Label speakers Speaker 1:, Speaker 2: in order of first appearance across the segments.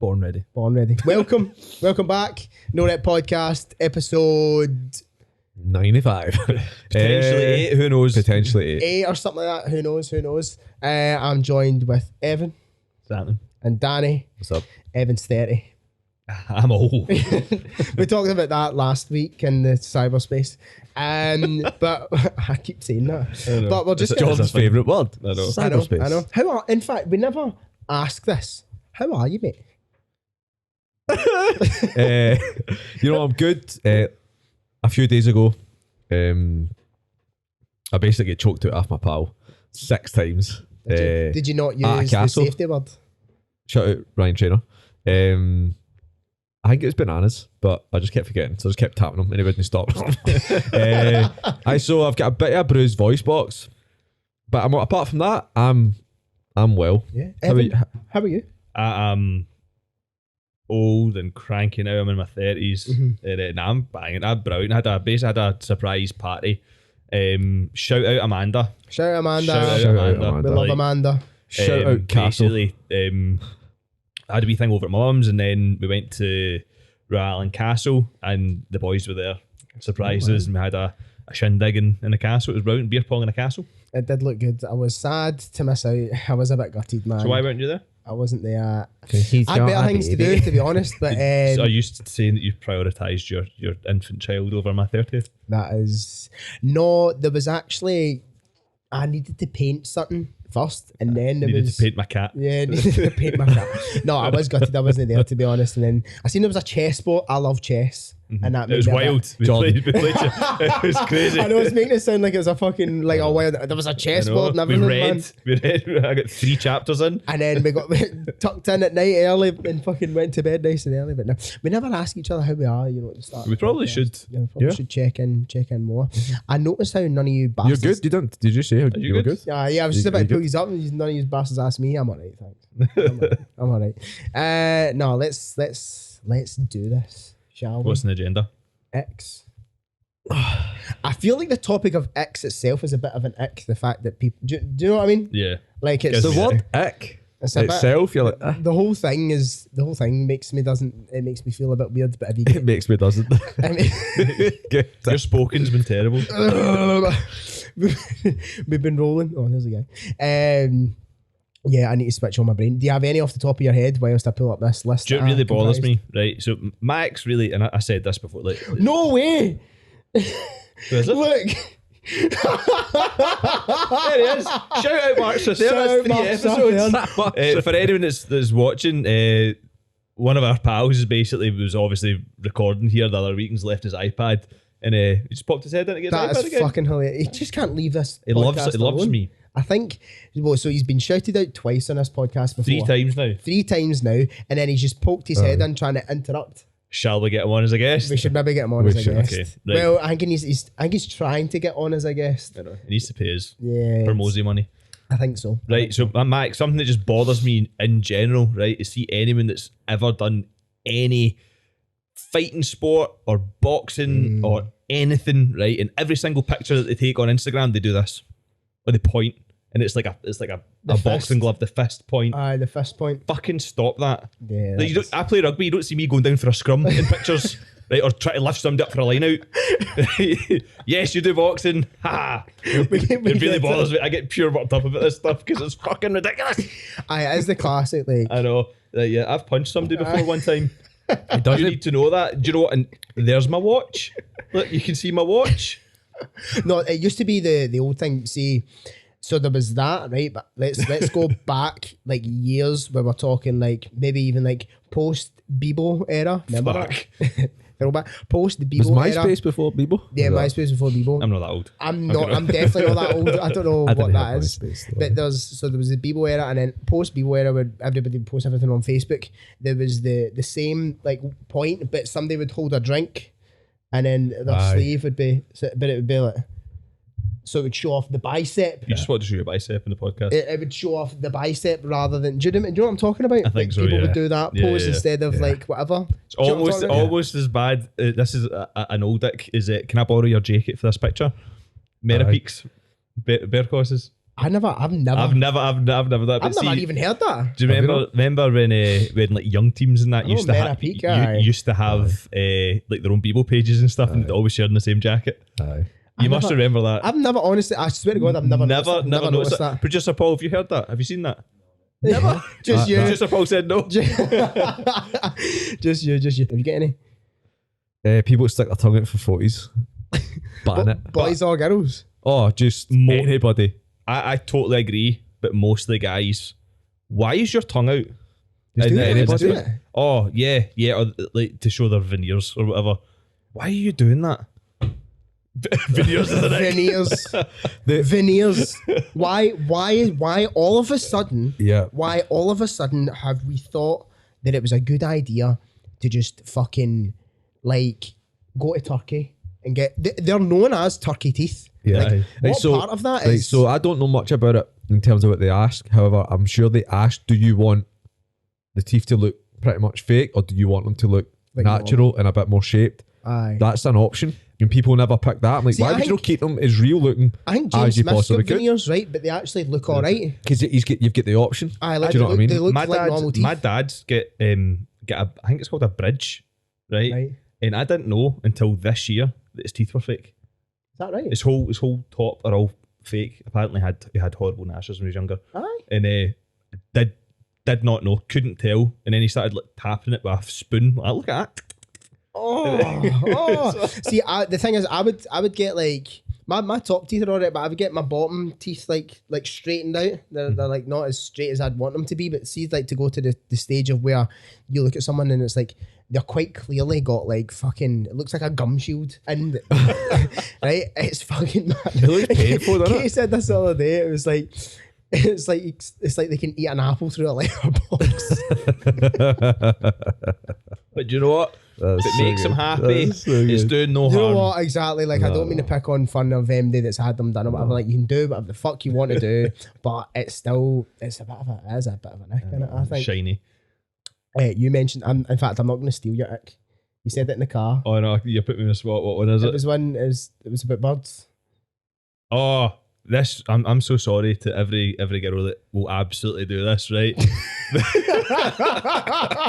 Speaker 1: Born ready.
Speaker 2: Born ready. Welcome back. No Rep Podcast, episode
Speaker 1: 95.
Speaker 3: Potentially 8, who knows?
Speaker 1: Potentially 8.
Speaker 2: 8 or something like that. Who knows? I'm joined with Evan
Speaker 3: Something.
Speaker 2: and Danny.
Speaker 1: What's up?
Speaker 2: Evan's 30.
Speaker 3: I'm old.
Speaker 2: We talked about that last week in the cyberspace. But I keep saying that. But we're just
Speaker 1: John's favourite word.
Speaker 3: I know.
Speaker 1: Cyberspace.
Speaker 2: I know. In fact, we never ask this. How are you, mate?
Speaker 1: I'm good. A few days ago, I basically get choked out off my pal 6 times.
Speaker 2: Did you not use the safety word?
Speaker 1: Shout out Ryan Trainer. I think it was bananas, but I just kept forgetting, so I just kept tapping him and he wouldn't stop. So I've got a bit of a bruised voice box, but apart from that, I'm well.
Speaker 2: Yeah. Evan, how are you?
Speaker 3: I'm old and cranky now. I'm in my 30s. And I'm banging. I'm brilliant. I had a surprise party. Shout out Amanda.
Speaker 2: Shout out Amanda.
Speaker 1: Amanda.
Speaker 2: We love Amanda.
Speaker 1: Shout out Castle.
Speaker 3: Basically, I had a wee thing over at my mum's, and then we went to Royal Castle, and the boys were there. Surprises, and we had a shindig in the castle. It was brilliant. Beer pong in the castle.
Speaker 2: It did look good. I was sad to miss out. I was a bit gutted, man.
Speaker 3: So why weren't you there?
Speaker 2: I wasn't there.
Speaker 1: He's
Speaker 2: I had better things to do, to be honest. But
Speaker 3: So are you saying that you prioritised your infant child over my 30th?
Speaker 2: that is no. There was actually I needed to paint something first, and then there
Speaker 3: Needed
Speaker 2: was
Speaker 3: to paint my cat.
Speaker 2: Yeah, needed to paint my cat. No, I was gutted. I wasn't there, to be honest. And then I seen there was a chess board. I love chess. And that
Speaker 3: It was
Speaker 2: made me a
Speaker 3: wild.
Speaker 2: bit-
Speaker 3: We played it was crazy.
Speaker 2: I know it's making it sound like it was a fucking like a wild. There was a chess board and
Speaker 3: We
Speaker 2: everything, man.
Speaker 3: read. I got 3 chapters in.
Speaker 2: And then we got tucked in at night early and fucking went to bed nice and early. But no, we never ask each other how we are, at the start.
Speaker 3: We probably should.
Speaker 2: Yeah, we probably should check in more. I noticed how none of you
Speaker 1: You're
Speaker 2: bastards.
Speaker 1: good. Did you say you were good?
Speaker 2: Yeah, I was just
Speaker 1: You-
Speaker 2: about to
Speaker 1: you
Speaker 2: pull
Speaker 1: good?
Speaker 2: these up and none of you bastards asked me. I'm alright, thanks. I'm alright. No, let's do this, shall we?
Speaker 3: What's an agenda?
Speaker 2: Icks. I feel like the topic of Icks itself is a bit of an ick. The fact that people do you know what I mean?
Speaker 3: Yeah.
Speaker 2: Like it's
Speaker 3: Guess
Speaker 1: The
Speaker 3: Yeah.
Speaker 1: word ick
Speaker 2: it's a bit,
Speaker 1: itself, you're like,
Speaker 2: the whole thing makes me feel a bit weird. But if you
Speaker 1: it
Speaker 2: get,
Speaker 1: makes me doesn't.
Speaker 2: I mean,
Speaker 3: Your spoken's been terrible.
Speaker 2: we've been rolling. Oh, there's a guy. Yeah, I need to switch on my brain. Do you have any off the top of your head whilst I pull up this list?
Speaker 3: Do it
Speaker 2: that
Speaker 3: really
Speaker 2: I
Speaker 3: bothers
Speaker 2: comprised?
Speaker 3: me, right? So Max really, and I said this before, like,
Speaker 2: No way!
Speaker 3: who is it?
Speaker 2: Look!
Speaker 3: There he is. Shout out Mark Sasser.
Speaker 2: Shout out
Speaker 3: That's 3
Speaker 2: Mark
Speaker 3: episodes. For anyone that's watching, one of our pals was obviously recording here the other week and's left his iPad, and he just popped his head in to get his
Speaker 2: That
Speaker 3: iPad
Speaker 2: is
Speaker 3: again.
Speaker 2: fucking hilarious. He just can't leave this.
Speaker 3: He loves
Speaker 2: alone.
Speaker 3: me.
Speaker 2: I think, well, so he's been shouted out twice on this podcast before.
Speaker 3: 3 times now.
Speaker 2: 3 times now, and then he's just poked his head in trying to interrupt.
Speaker 3: Shall we get him on as a guest?
Speaker 2: We should maybe get him on
Speaker 1: We
Speaker 2: as a
Speaker 1: should.
Speaker 2: guest.
Speaker 3: Okay, right.
Speaker 2: Well, I think he's trying to get on as a guest.
Speaker 3: I know. He needs to pay his
Speaker 2: Yeah,
Speaker 3: Mosey money.
Speaker 2: I think so.
Speaker 3: Right, so Max, something that just bothers me in general, right, is see anyone that's ever done any fighting sport or boxing or anything, right, in every single picture that they take on Instagram, they do this. Or they point, and it's like a
Speaker 2: fist.
Speaker 3: boxing glove, the fist point.
Speaker 2: The fist point.
Speaker 3: Fucking stop that.
Speaker 2: Yeah.
Speaker 3: Like, I play rugby, you don't see me going down for a scrum in pictures, right, or try to lift somebody up for a line out. Yes, you do boxing. Ha! It really bothers me. I get pure worked up about this stuff because it's fucking ridiculous.
Speaker 2: It is the classic, like.
Speaker 3: I know. Yeah, I've punched somebody before one time. You need to know that. Do you know what? And there's my watch. Look, you can see my watch.
Speaker 2: No, it used to be the old thing. See, so there was that, right? But let's go back like years where we're talking like maybe even like post Bebo era. Remember
Speaker 3: Fuck.
Speaker 2: that? Throwback. Post the
Speaker 1: Was
Speaker 2: Bebo era.
Speaker 1: MySpace before Bebo?
Speaker 2: Yeah, MySpace before Bebo.
Speaker 3: I'm not that old.
Speaker 2: I'm definitely not that old. I don't know
Speaker 1: I
Speaker 2: what
Speaker 1: didn't
Speaker 2: that
Speaker 1: have
Speaker 2: is.
Speaker 1: MySpace, though.
Speaker 2: But there was the Bebo era, and then post Bebo era where everybody would post everything on Facebook. There was the same like point, but somebody would hold a drink, and then their
Speaker 1: Aye.
Speaker 2: sleeve would be, but it would be like, so it would show off the bicep.
Speaker 3: You just want to show your bicep in the podcast.
Speaker 2: It would show off the bicep rather than. Do you know what I'm talking about?
Speaker 3: I think
Speaker 2: Like,
Speaker 3: so,
Speaker 2: People
Speaker 3: yeah.
Speaker 2: would do that
Speaker 3: Yeah,
Speaker 2: pose
Speaker 3: yeah,
Speaker 2: instead of like whatever.
Speaker 3: It's
Speaker 2: Do you know what I'm talking about?
Speaker 3: almost as bad. This is an old dick. Is it? Can I borrow your jacket for this picture? Merapeaks, bear crosses.
Speaker 2: I've never
Speaker 3: I've never that.
Speaker 2: I've never even heard that.
Speaker 3: Do you remember when like young teams and that used to have used to have like their own Bebo pages and stuff, and always sharing the same jacket?
Speaker 1: Aye.
Speaker 3: You must remember that.
Speaker 2: I've never, honestly, I swear to God, I've never noticed that.
Speaker 3: Producer Paul, have you heard that? Have you seen that?
Speaker 2: Never. Just you.
Speaker 3: Producer Paul said no.
Speaker 2: Just you. Have you got any?
Speaker 1: People stick their tongue out for 40s. Ban it.
Speaker 2: Boys or girls?
Speaker 1: Oh, just anybody.
Speaker 3: I totally agree, but most of the guys, why is your tongue out?
Speaker 2: Anybody?
Speaker 3: Oh, yeah, or like to show their veneers or whatever. Why are you doing that? Veneers of the neck.
Speaker 2: Veneers. Why all of a sudden?
Speaker 1: Yeah.
Speaker 2: Why all of a sudden have we thought that it was a good idea to just fucking like go to Turkey and get? They're known as turkey teeth.
Speaker 1: Yeah.
Speaker 2: What part of that is?
Speaker 1: So I don't know much about it in terms of what they ask. However, I'm sure they ask, do you want the teeth to look pretty much fake, or do you want them to look like natural and a bit more shaped?
Speaker 2: Aye.
Speaker 1: That's an option. And people never pick that. I'm like, why would you not keep them as real looking
Speaker 2: I think
Speaker 1: as
Speaker 2: James
Speaker 1: you
Speaker 2: Smith's
Speaker 1: possibly
Speaker 2: got
Speaker 1: could?
Speaker 2: veneers, right? But they actually look alright.
Speaker 1: Because you've got the option.
Speaker 2: Aye, like,
Speaker 1: do you know what I mean?
Speaker 2: They look
Speaker 3: my
Speaker 2: like normal teeth.
Speaker 3: My dad's get I think it's called a bridge, right? And I didn't know until this year that his teeth were fake.
Speaker 2: Is that right?
Speaker 3: His whole top are all fake. Apparently he had horrible gnashes when he was younger.
Speaker 2: Aye.
Speaker 3: And did not know, couldn't tell. And then he started like tapping it with a spoon. Like, look at that.
Speaker 2: Oh. See, the thing is, I would get like my top teeth are alright, but I would get my bottom teeth like straightened out. They're like not as straight as I'd want them to be. But see, like to go to the stage of where you look at someone and it's like they're quite clearly got like fucking, it looks like a gum shield, and right, it's fucking mad.
Speaker 1: It looks painful, doesn't
Speaker 2: Katie said this the other day. It was like. It's like they can eat an apple through a letterbox.
Speaker 3: But do you know what? If it makes them happy, it's doing no
Speaker 2: harm. You know
Speaker 3: harm.
Speaker 2: what? Exactly. Like, I don't mean to pick on fun of MD that's had them done or whatever. Like, you can do whatever the fuck you want to do, but it's a bit of a ick in it, I think.
Speaker 3: Shiny.
Speaker 2: You mentioned, in fact, I'm not going to steal your ick. You said it in the car.
Speaker 3: Oh no, you put me in the spot. What one is it?
Speaker 2: It was about birds.
Speaker 3: Oh, this, I'm so sorry to every girl that will absolutely do this, right?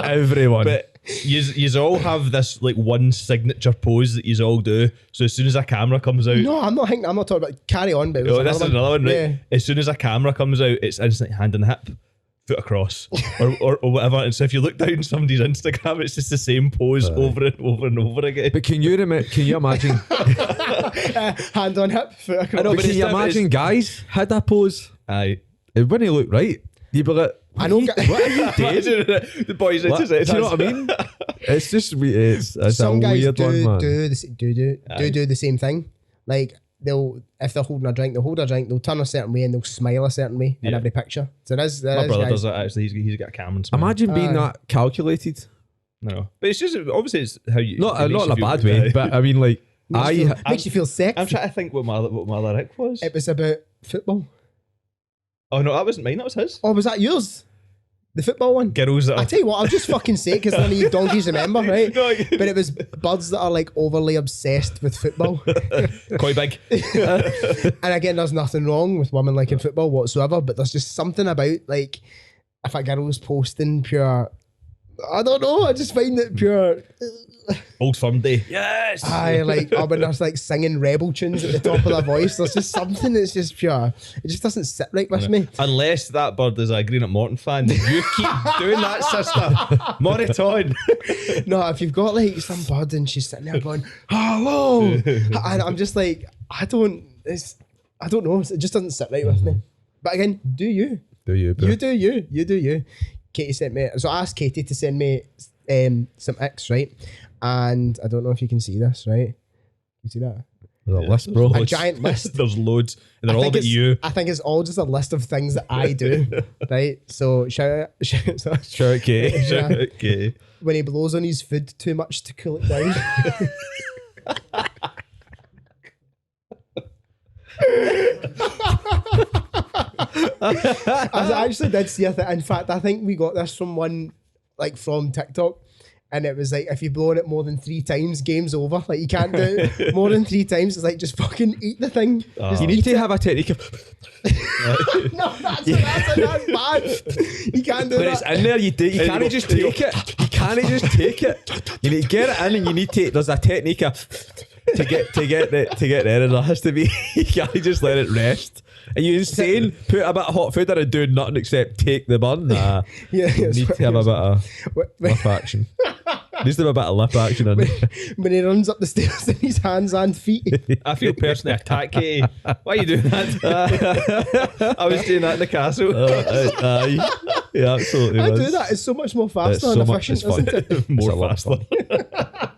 Speaker 1: Everyone.
Speaker 3: But yous all have this like one signature pose that yous all do. So as soon as a camera comes out,
Speaker 2: no, I'm not talking about, carry on. But
Speaker 3: this is another one, right?
Speaker 2: Yeah.
Speaker 3: As soon as a camera comes out, it's instantly hand on the hip, foot across, or whatever. And so if you look down somebody's Instagram, it's just the same pose over and over and over again.
Speaker 1: But can you imagine?
Speaker 2: Hand on hip, foot across.
Speaker 1: I know, but can you imagine guys had that pose?
Speaker 3: Aye.
Speaker 1: It wouldn't look right. You'd be like,
Speaker 2: I know.
Speaker 1: What are you doing?
Speaker 3: The boys into
Speaker 1: Do you know what I mean? It's just it's
Speaker 2: some
Speaker 1: a
Speaker 2: guys
Speaker 1: weird one, man.
Speaker 2: do the same thing. Like if they're holding a drink, they'll hold a drink, they'll turn a certain way and they'll smile a certain way in every picture. So my
Speaker 3: brother does that actually. He's got a camera.
Speaker 1: Imagine being that calculated.
Speaker 3: No, but it's just obviously it's how you
Speaker 1: not in a bad way, but I mean like
Speaker 2: makes you feel sick.
Speaker 3: I'm trying to think what my lyric was.
Speaker 2: It was about football.
Speaker 3: Oh no, that wasn't mine. That was his.
Speaker 2: Oh, was that yours? The football one?
Speaker 3: Girls that
Speaker 2: I tell you what, I'll just fucking say it because none of you donkeys remember, right?
Speaker 3: No,
Speaker 2: but it was birds that are like overly obsessed with football.
Speaker 3: Quite big.
Speaker 2: And again, there's nothing wrong with women liking football whatsoever, but there's just something about like if a girl's posting pure, I don't know, I just find it pure.
Speaker 3: Old Firm Day. Yes.
Speaker 2: When there's like singing rebel tunes at the top of their voice, there's just something that's just pure. It just doesn't sit right with me.
Speaker 3: Unless that bird is a Green at Morton fan, then you keep doing that, sister. More it on.
Speaker 2: No, if you've got like some bird and she's sitting there going, hello, and I'm just like, I don't know, it just doesn't sit right with me. But again, do you?
Speaker 1: Do you? Bro?
Speaker 2: You do you. Katie sent me, so I asked Katie to send me some Icks, right? And I don't know if you can see this, right? You see that?
Speaker 1: There's a list, bro.
Speaker 2: A giant list.
Speaker 3: There's loads. And they're all about you.
Speaker 2: I think it's all just a list of things that I do, right? So shout out
Speaker 1: Katie.
Speaker 3: Shout out Katie.
Speaker 2: When he blows on his food too much to cool it down. I actually did see a thing. In fact, I think we got this from from TikTok. And it was like, if you blow on it more than 3 times, game's over. Like, you can't do it more than 3 times. It's like, just fucking eat the thing.
Speaker 1: You need to have a technique of...
Speaker 2: No, that's bad. You can't do
Speaker 1: When
Speaker 2: that.
Speaker 1: it's in there, you can't just take it. You can't just take it. You need to get it in, and you need to. There's a technique to get there, and there has to be. You can't just let it rest. Are you insane? Put a bit of hot food in and do nothing except take the bun. Nah,
Speaker 2: Yeah,
Speaker 1: you need to have a bit of lip action. Needs to have a bit of lip action in there.
Speaker 2: When he runs up the stairs in his hands and feet.
Speaker 3: I feel personally attacked, Katie. Why are you doing that? I was doing that in the castle.
Speaker 1: Yeah, absolutely.
Speaker 2: I
Speaker 1: was.
Speaker 2: do that. It's so much more faster
Speaker 1: It's
Speaker 2: and
Speaker 1: so much.
Speaker 2: efficient,
Speaker 1: It's fun.
Speaker 2: isn't it?
Speaker 3: More
Speaker 1: It's a lot of
Speaker 3: faster.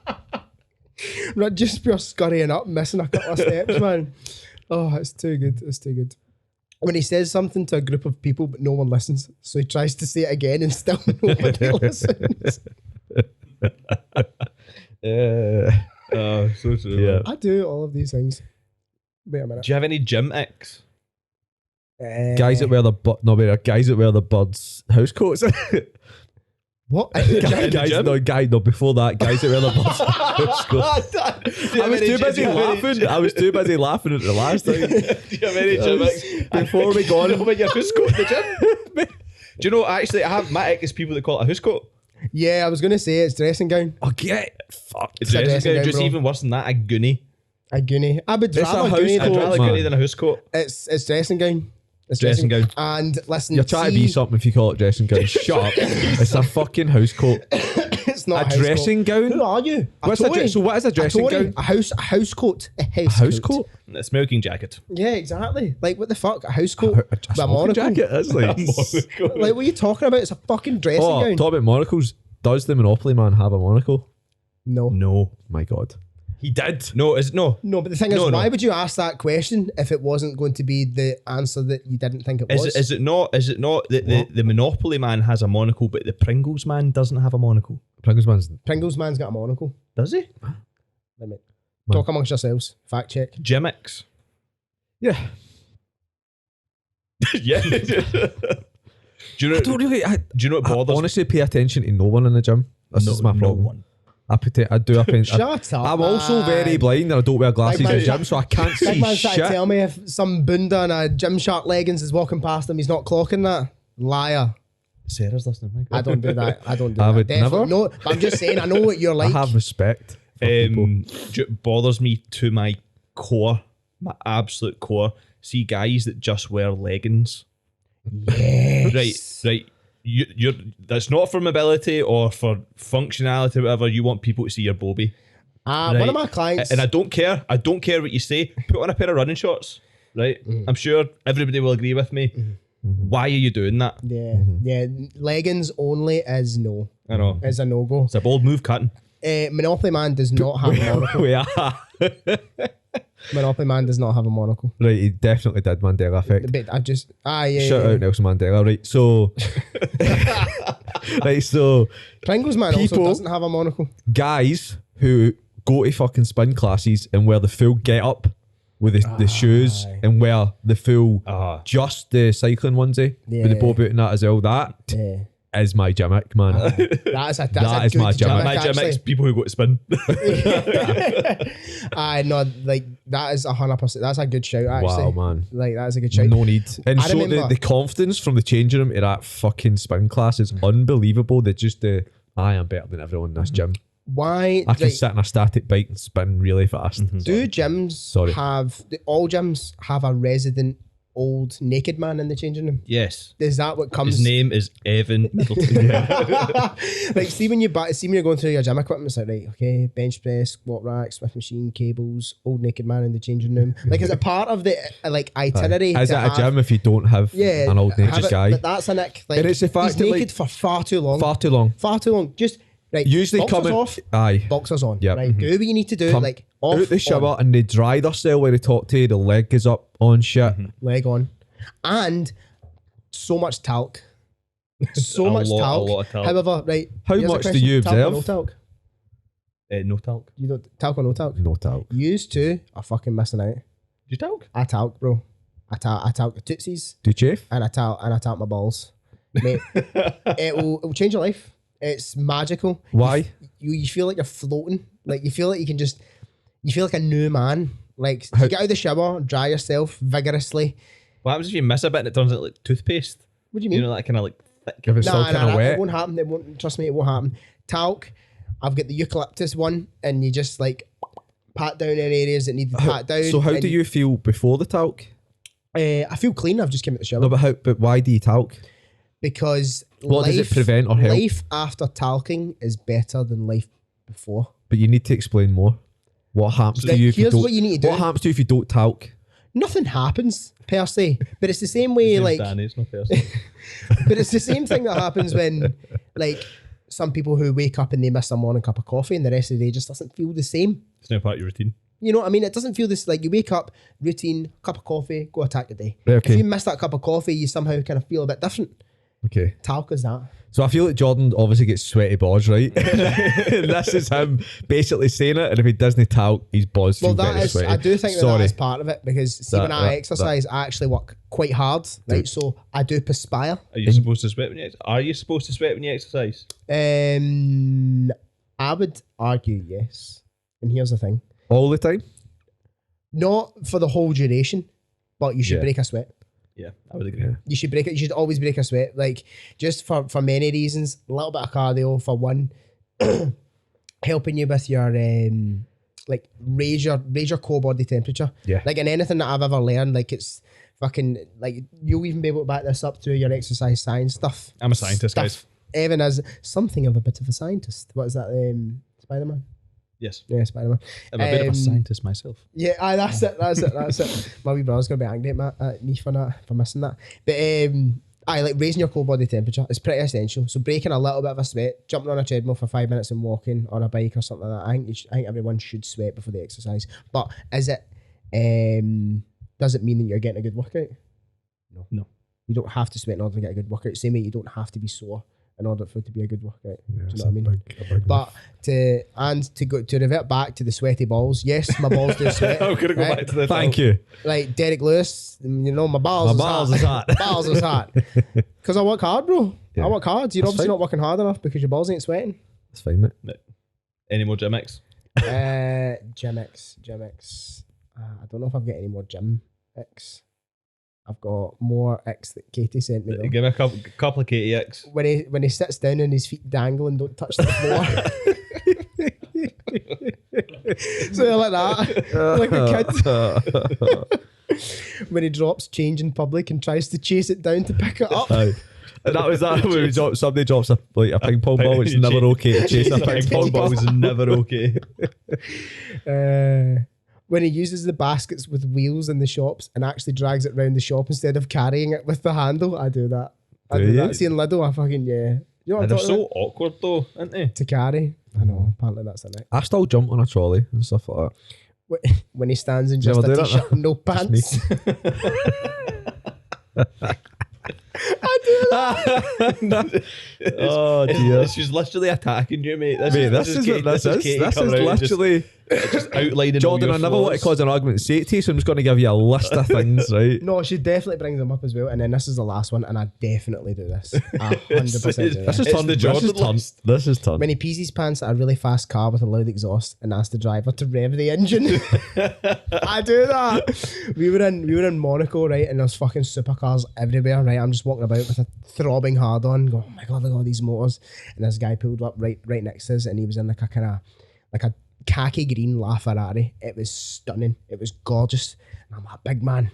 Speaker 2: Right, just pure scurrying up, missing a couple of steps, man. Oh, it's too good. It's too good. When he says something to a group of people but no one listens, so he tries to say it again and still nobody listens.
Speaker 3: Oh, so true.
Speaker 1: Yeah.
Speaker 2: I do all of these things. Wait a minute.
Speaker 3: Do you have any gym icks?
Speaker 1: Guys that wear the guys that wear the birds house coats.
Speaker 2: What?
Speaker 1: No, before that, guys that wear the birds house coats. I was too busy laughing. I was too busy laughing at the last thing.
Speaker 3: Do you have any gym icks?
Speaker 1: Before we go on,
Speaker 3: When your house coat in the gym? Do you know, actually, I have my ick is people that call it a house coat.
Speaker 2: Yeah, I was going to say it's dressing gown.
Speaker 1: oh, get fuck.
Speaker 3: It's
Speaker 2: a dressing gown,
Speaker 3: just
Speaker 2: bro.
Speaker 3: even worse than that, a goonie.
Speaker 2: A goonie. I would
Speaker 1: It's
Speaker 2: rather
Speaker 1: a house
Speaker 2: goonie
Speaker 3: I'd
Speaker 1: coat,
Speaker 2: though.
Speaker 3: rather
Speaker 1: man.
Speaker 3: goonie than a house coat.
Speaker 2: It's dressing gown. It's
Speaker 3: Dressing gown.
Speaker 2: And listen,
Speaker 1: You're trying to be something if you call it dressing gown. Shut up. It's a fucking house coat.
Speaker 2: It's not
Speaker 1: A
Speaker 2: house
Speaker 1: dressing
Speaker 2: coat.
Speaker 1: gown?
Speaker 2: Who are you?
Speaker 1: What's a
Speaker 2: Tory?
Speaker 1: so what is a dressing
Speaker 2: Tory?
Speaker 1: gown?
Speaker 2: A house coat. A
Speaker 1: A house coat?
Speaker 3: A smoking jacket.
Speaker 2: Yeah, exactly. Like, what the fuck? A house coat?
Speaker 1: A
Speaker 2: with a
Speaker 1: smoking
Speaker 2: monocle?
Speaker 1: jacket? That's like.
Speaker 2: Like, what are you talking about? It's a fucking dressing
Speaker 1: Oh,
Speaker 2: gown.
Speaker 1: talk about monocles. Does the Monopoly man have a monocle?
Speaker 2: No.
Speaker 3: No.
Speaker 1: My God.
Speaker 3: He did. No, is it no?
Speaker 2: No, but the thing is,
Speaker 3: No, no.
Speaker 2: why would you ask that question if it wasn't going to be the answer that you didn't think it
Speaker 3: Is
Speaker 2: was?
Speaker 3: it, is it not? Is it not that the Monopoly man has a monocle, but the Pringles man doesn't have a monocle?
Speaker 1: Pringles man's
Speaker 2: Pringles man's got a monocle.
Speaker 3: Does he?
Speaker 2: Let me talk amongst yourselves. Fact check.
Speaker 3: Gimmicks.
Speaker 1: yeah.
Speaker 3: Yeah. Do you know?
Speaker 1: I don't really.
Speaker 3: Do you know what
Speaker 1: I
Speaker 3: bothers?
Speaker 1: honestly pay attention to no one in the gym. This is my problem.
Speaker 3: one.
Speaker 1: I do.
Speaker 2: Shut up.
Speaker 1: I'm also
Speaker 2: man.
Speaker 1: very blind and I don't wear glasses
Speaker 2: Big
Speaker 1: in
Speaker 2: man
Speaker 1: the gym, so I can't
Speaker 2: Big
Speaker 1: see
Speaker 2: man's trying to
Speaker 1: shit.
Speaker 2: tell me if some bunda in a Gymshark leggings is walking past him, he's not clocking that. Liar.
Speaker 3: Sarah's listening. My God.
Speaker 2: I don't do that. I don't do
Speaker 1: I
Speaker 2: that.
Speaker 1: would
Speaker 2: Definitely.
Speaker 1: never.
Speaker 2: No, but I'm just saying, I know what you're like.
Speaker 1: I have respect for people.
Speaker 3: Bothers me to my core, my absolute core. See guys that just wear leggings.
Speaker 2: Yes.
Speaker 3: Right. You're that's not for mobility or for functionality, or whatever. You want people to see your bobby.
Speaker 2: One
Speaker 3: Right.
Speaker 2: of my clients.
Speaker 3: And I don't care. I don't care what you say. Put on a pair of running shorts. Right. I'm sure everybody will agree with me. Why are you doing that?
Speaker 2: yeah. Leggings only is no.
Speaker 3: I know.
Speaker 2: Is a no go.
Speaker 3: It's a bold move, cutting.
Speaker 2: Monopoly Man does not have a monocle.
Speaker 1: We are.
Speaker 2: Monopoly Man does not have a monocle.
Speaker 1: Right, he definitely did Mandela effect.
Speaker 2: But I just yeah.
Speaker 1: Shout out Nelson Mandela. Right, so right, so
Speaker 2: Pringles Man also
Speaker 1: People-
Speaker 2: doesn't have a monocle.
Speaker 1: guys who go to fucking spin classes and wear the full get up with the shoes and wear the full just the cycling onesie with the
Speaker 2: Yeah.
Speaker 1: bow boot and that as well. That
Speaker 2: Yeah.
Speaker 1: is my gimmick, man.
Speaker 2: That's a
Speaker 1: That is
Speaker 2: good
Speaker 1: my gimmick.
Speaker 3: My gym
Speaker 2: actually.
Speaker 3: is people who go to spin.
Speaker 2: I know, like that is 100%. That's a good shout, actually.
Speaker 1: Wow, man.
Speaker 2: Like that is a good shout.
Speaker 1: No need. And
Speaker 2: I
Speaker 1: so
Speaker 2: remember-
Speaker 1: the confidence from the changing room to that fucking spin class is unbelievable. They just I am better than everyone in this gym.
Speaker 2: Why?
Speaker 1: I can
Speaker 2: like,
Speaker 1: sit on a static bike and spin really fast.
Speaker 2: do gyms
Speaker 1: Sorry.
Speaker 2: all gyms have a resident old naked man in the changing room?
Speaker 3: Yes.
Speaker 2: Is that what comes?
Speaker 3: His name is Evan Middleton.
Speaker 2: Like, see when you're going through your gym equipment, it's like, right, okay, bench press, squat rack, Smith machine, cables, old naked man in the changing room. Like, is it part of the like itinerary?
Speaker 1: Is
Speaker 2: to
Speaker 1: it a
Speaker 2: have-
Speaker 1: gym if you don't have
Speaker 2: Yeah,
Speaker 1: an old
Speaker 2: have
Speaker 1: naked
Speaker 2: it,
Speaker 1: guy?
Speaker 2: But that's a nick. Like,
Speaker 1: And it's the fact
Speaker 2: he's
Speaker 1: that,
Speaker 2: naked
Speaker 1: like,
Speaker 2: for far too long.
Speaker 1: Far too long.
Speaker 2: Far too long. Just right.
Speaker 1: Usually
Speaker 2: boxers
Speaker 1: coming
Speaker 2: off.
Speaker 1: aye
Speaker 2: Boxers on.
Speaker 1: Yep.
Speaker 2: Right. Do what you need to do.
Speaker 1: Come
Speaker 2: like off.
Speaker 1: out the shower
Speaker 2: on,
Speaker 1: and they dry themselves where they talk to you, the leg is up on shit.
Speaker 2: leg on, and so much talc. So
Speaker 3: A
Speaker 2: much
Speaker 3: lot
Speaker 2: talc.
Speaker 3: of talc.
Speaker 2: However, right.
Speaker 1: How
Speaker 2: here's a
Speaker 1: much do
Speaker 2: question.
Speaker 1: you
Speaker 2: Talc or no
Speaker 1: observe?
Speaker 2: talc?
Speaker 3: No talc.
Speaker 2: You don't talc or no talc?
Speaker 1: No talc.
Speaker 2: Used to are fucking missing out.
Speaker 3: Do you talc?
Speaker 2: I talc, bro. I talc the tootsies
Speaker 1: Do you chafe?
Speaker 2: and I talc my balls. Mate, it'll change your life. It's magical.
Speaker 1: Why?
Speaker 2: You feel like you're floating. Like you feel like you feel like a new man. Like
Speaker 1: How-
Speaker 2: you get out of the shower, dry yourself vigorously,
Speaker 3: What happens if you miss a bit and it turns into like toothpaste?
Speaker 2: What do you mean?
Speaker 3: You know, that kind of like thick.
Speaker 1: If it's still kind of wet.
Speaker 2: It won't happen. It won't. Trust me, it won't happen. Talc. I've got the eucalyptus one, and you just like pat down any areas that need to pat down.
Speaker 1: So how do you feel before the talc?
Speaker 2: I feel clean. I've just came out the shower.
Speaker 1: No, but why do you talc?
Speaker 2: Because
Speaker 1: What does it prevent or help?
Speaker 2: Life after talking is better than life before.
Speaker 1: But you need to explain more. What happens to you if you
Speaker 2: Here's
Speaker 1: don't?
Speaker 2: what you need to do.
Speaker 1: What happens to you if you don't talc?
Speaker 2: Nothing happens per se, but it's the same way. Like,
Speaker 3: Danny, it's not person.
Speaker 2: but it's the same thing that happens when, like, some people who wake up and they miss a morning cup of coffee, and the rest of the day just doesn't feel the same.
Speaker 3: It's now part of your routine.
Speaker 2: You know what I mean? It doesn't feel this like you wake up, routine, cup of coffee, go attack the day.
Speaker 1: Right, okay.
Speaker 2: If you miss that cup of coffee, you somehow kind of feel a bit different.
Speaker 1: Okay.
Speaker 2: Talc is that.
Speaker 1: So I feel like Jordan obviously gets sweaty balls, right? This is him basically saying it, and if he doesn't talc, his balls
Speaker 2: Well,
Speaker 1: feel
Speaker 2: that
Speaker 1: very
Speaker 2: is.
Speaker 1: sweaty.
Speaker 2: I do think that is part of it because see, when I exercise, I actually work quite hard, right? So I do perspire.
Speaker 3: Are you supposed to sweat when you exercise? Are you supposed to sweat when you exercise?
Speaker 2: I would argue yes. And here's the thing:
Speaker 1: All the time?
Speaker 2: not for the whole duration, but you should
Speaker 1: Yeah.
Speaker 2: break a sweat.
Speaker 3: Yeah, I would agree.
Speaker 1: Yeah.
Speaker 2: You should break it. You should always break a sweat. Like just for many reasons. A little bit of cardio for one, helping you with your like raise your core body temperature.
Speaker 1: Yeah.
Speaker 2: Like in anything that I've ever learned, like it's fucking like you'll even be able to back this up through your exercise science stuff.
Speaker 3: I'm a scientist, guys.
Speaker 2: Evan is something of a bit of a scientist. What is that? Spider-Man.
Speaker 3: Yes.
Speaker 2: Yeah, Spider-Man.
Speaker 3: I'm a bit of a scientist myself.
Speaker 2: Yeah, that's it. My wee brother's gonna be angry at me for missing that. But like raising your core body temperature is pretty essential. So breaking a little bit of a sweat, jumping on a treadmill for 5 minutes and walking on a bike or something like that. I think everyone should sweat before they exercise. But is it does it mean that you're getting a good workout?
Speaker 3: No.
Speaker 2: You don't have to sweat in order to get a good workout. Same way you don't have to be sore in order for it to be a good workout.
Speaker 1: Yeah,
Speaker 2: Do you
Speaker 1: it's
Speaker 2: know what I mean?
Speaker 1: a big
Speaker 2: But to revert back to the sweaty balls, yes, my balls do sweat.
Speaker 3: I'm gonna go
Speaker 2: right?
Speaker 3: back to the
Speaker 1: Thank you.
Speaker 2: Like Derek Lewis, you know, my balls is hot. Balls is hot. Because I work hard, bro.
Speaker 1: Yeah.
Speaker 2: I work hard. You're
Speaker 1: That's
Speaker 2: obviously
Speaker 1: fine.
Speaker 2: not working hard enough because your balls ain't sweating.
Speaker 1: That's fine, mate.
Speaker 3: No. Any more Gym X?
Speaker 2: Gym X. I don't know if I've got any more Gym X. I've got more X that Katie sent me though.
Speaker 3: Give me a couple of Katie X.
Speaker 2: When he sits down and his feet dangle and don't touch the floor. So like that. Like a kid. When he drops change in public and tries to chase it down to pick it up.
Speaker 1: And that was that when somebody drops a ping pong ball. It's never okay to chase a ping pong ball.
Speaker 3: is never okay.
Speaker 2: When he uses the baskets with wheels in the shops and actually drags it around the shop instead of carrying it with the handle, I do that. I do
Speaker 1: Do
Speaker 2: that.
Speaker 1: you?
Speaker 2: Seeing Lidl, I fucking You know what I'm
Speaker 3: They're
Speaker 2: talking
Speaker 3: so
Speaker 2: about?
Speaker 3: awkward though, aren't they?
Speaker 2: To carry. I know, apparently that's a night.
Speaker 1: I still jump on a trolley and stuff like that.
Speaker 2: When he stands in
Speaker 1: You
Speaker 2: just
Speaker 1: ever
Speaker 2: a
Speaker 1: do that?
Speaker 2: t-shirt and no pants. I do that.
Speaker 1: Oh dear.
Speaker 3: She's literally attacking you, mate.
Speaker 1: Mate, this is
Speaker 3: Katie coming out and
Speaker 1: literally
Speaker 3: just outlining
Speaker 1: Jordan.
Speaker 3: all
Speaker 1: I
Speaker 3: your
Speaker 1: never want to
Speaker 3: flaws.
Speaker 1: cause an argument. Say it to you, so I'm just going to give you a list of things, right?
Speaker 2: No, she definitely brings them up as well. And then this is the last one, and I definitely do this. 100% do
Speaker 1: This
Speaker 2: this.
Speaker 1: is
Speaker 3: It's
Speaker 1: ton.
Speaker 3: the
Speaker 1: This
Speaker 3: Jordan
Speaker 1: is ton.
Speaker 3: list.
Speaker 1: This is ton.
Speaker 2: When he pees his pants at a really fast car with a loud exhaust and asks the driver to rev the engine. I do that. We were in Monaco, right? And there's fucking supercars everywhere, right? I'm just walking about with a throbbing hard on, going, oh my god, look at all these motors. And this guy pulled up right next to us, and he was in like a khaki green LaFerrari. It was stunning. It was gorgeous. And I'm like, big man,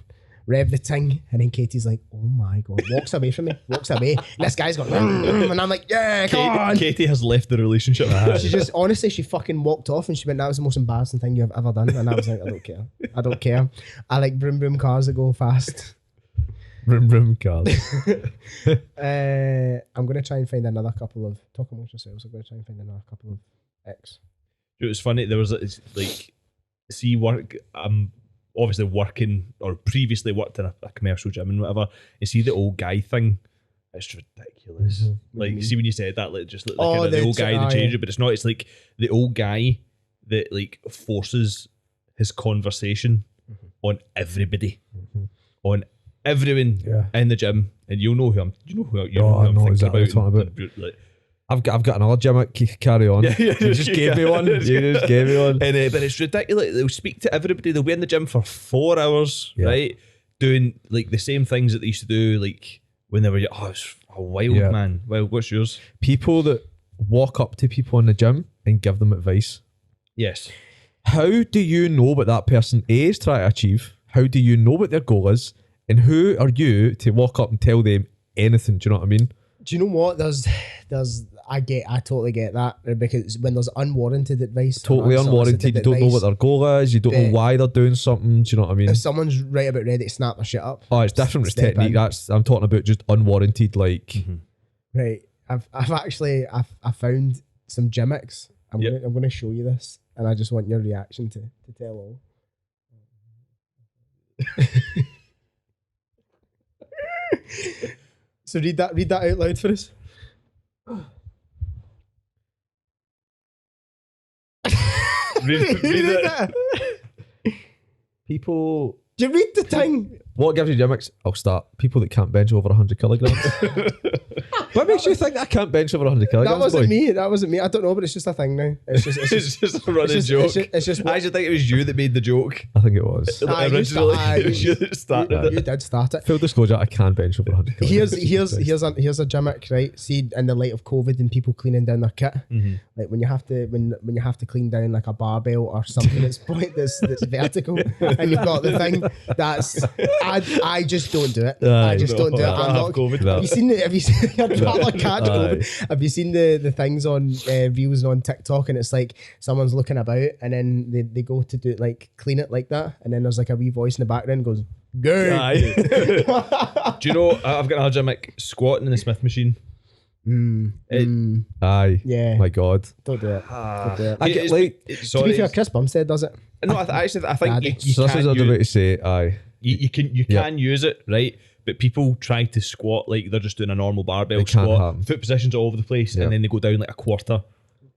Speaker 2: rev the thing. And then Katie's like, oh my god, walks away from me, walks away. And this guy's going, and I'm like, yeah, come on.
Speaker 3: Katie has left the relationship.
Speaker 2: She just, honestly, she fucking walked off and she went, that was the most embarrassing thing you've ever done. And I was like, I don't care. I like broom broom cars that go fast.
Speaker 1: Room cars.
Speaker 2: I'm going to try and find another couple of, talk amongst yourselves, I'm going to try and find another couple of X.
Speaker 3: It was funny. There was like, see, work. I'm obviously working or previously worked in a commercial gym and whatever. And see the old guy thing. It's ridiculous. Like, see when you said that, like just like
Speaker 2: Oh,
Speaker 3: kind of the old guy, the changer,
Speaker 2: yeah.
Speaker 3: but it's not. It's like the old guy that like forces his conversation on everybody, on everyone in the gym, and you'll know who I'm. You know who I'm thinking
Speaker 1: exactly
Speaker 3: about.
Speaker 1: what you're talking
Speaker 3: Like,
Speaker 1: I've got another gym. Carry on.
Speaker 3: Yeah,
Speaker 1: You just gave me one. You just gave me one.
Speaker 3: And but it's ridiculous. They'll speak to everybody. They'll be in the gym for 4 hours,
Speaker 1: Yeah.
Speaker 3: right? doing like the same things that they used to do like when they were it's a wild man. Well, what's yours?
Speaker 1: People that walk up to people in the gym and give them advice.
Speaker 3: Yes.
Speaker 1: How do you know what that person A is trying to achieve? How do you know what their goal is? And who are you to walk up and tell them anything? Do you know what I mean?
Speaker 2: Do you know what? I totally get that, because when there's unwarranted advice,
Speaker 1: Totally unwarranted. You don't know what their goal is. You don't know why they're doing something. Do you know what I mean?
Speaker 2: If someone's right about ready to snap their shit up.
Speaker 1: Oh, it's different with technique. I'm talking about just unwarranted, like.
Speaker 2: Right. I've actually found some gimmicks. I'm gonna show you this, and I just want your reaction to tell all. So read that out loud for us.
Speaker 3: read it.
Speaker 1: People.
Speaker 2: Do you read the thing?
Speaker 1: What gives you gimmicks? I'll start. People that can't bench over 100 kilograms. What makes you think I can't bench over 100 kilograms?
Speaker 2: That wasn't me. I don't know, but it's just a thing now. It's just
Speaker 3: a running joke.
Speaker 2: It's just
Speaker 3: I actually think it was you that made the joke.
Speaker 1: I think it was.
Speaker 3: Originally, it was you that started it.
Speaker 2: You did start it.
Speaker 1: Full disclosure, I can bench over 100 kilograms.
Speaker 2: Here's a gimmick, right? See, in the light of COVID and people cleaning down their kit, like when you have to clean down like a barbell or something that's vertical, and you've got the thing that's I just don't do it. I just don't do it. I'm not.
Speaker 3: COVID.
Speaker 2: Have you seen I'd rather catch COVID. Have you seen the things on reels on TikTok, and it's like someone's looking about and then they go to do like clean it like that, and then there's like a wee voice in the background goes, "Good."
Speaker 3: Do you know I've got another gimmick, squatting in the Smith machine.
Speaker 1: Aye.
Speaker 2: Yeah.
Speaker 1: My God.
Speaker 2: Don't do it. Don't do it.
Speaker 1: I get like.
Speaker 2: To be fair, Chris Bumstead does it.
Speaker 3: No, I think you
Speaker 1: So this is
Speaker 3: can
Speaker 1: the way to say it. Aye.
Speaker 3: You can use it, right? But people try to squat like they're just doing a normal barbell squat. Foot positions all over the place, and then they go down like a quarter.